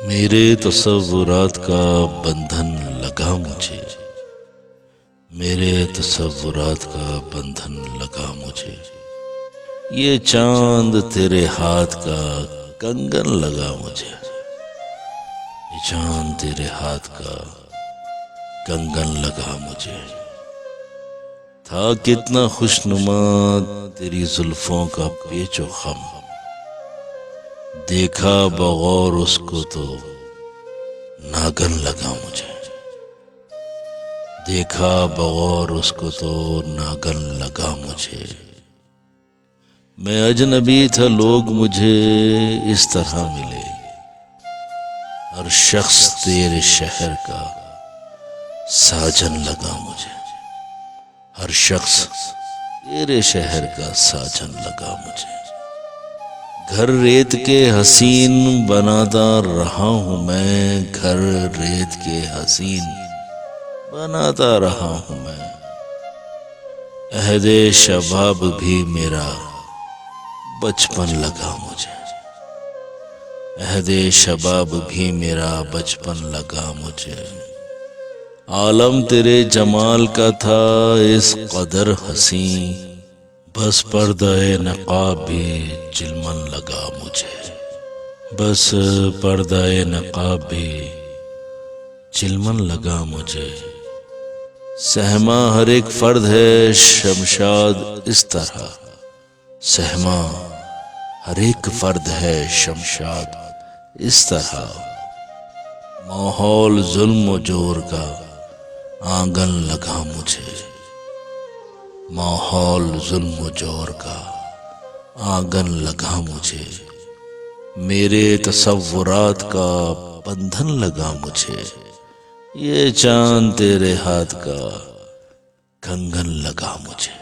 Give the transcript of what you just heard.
मेरे तसव्वुरात का बंधन लगा मुझे। मेरे तसव्वुरात का बंधन लगा मुझे। ये चांद तेरे हाथ का कंगन लगा मुझे। ये चांद तेरे हाथ का कंगन लगा मुझे। था कितना खुशनुमा तेरी जुल्फों का पेचो खम। देखा बगौर उसको तो नागन लगा मुझे। देखा बगौर उसको तो नागन लगा मुझे। मैं अजनबी था, लोग मुझे इस तरह मिले। हर शख्स तेरे शहर का साजन लगा मुझे। हर शख्स तेरे शहर का साजन लगा मुझे। घर रेत के हसीन बनाता रहा हूँ मैं। घर रेत के हसीन बनाता रहा हूँ मैं। अहदे शबाब भी मेरा बचपन लगा मुझे। अहदे शबाब भी मेरा बचपन लगा मुझे। आलम तेरे जमाल का था इस कदर हसी, बस पर्दाए नकाब भी चिलमन लगा मुझे। बस पर्दाए नकाब भी चिलमन लगा मुझे। सहमा हर एक फर्द है शमशाद इस तरह। सहमा हर एक फर्द है शमशाद इस तरह। माहौल जुल्म जोर का आंगन लगा मुझे। माहौल जुल्म जोर का आंगन लगा मुझे। मेरे तसव्वुरात का बंधन लगा मुझे। ये चांद तेरे हाथ का कंगन लगा मुझे।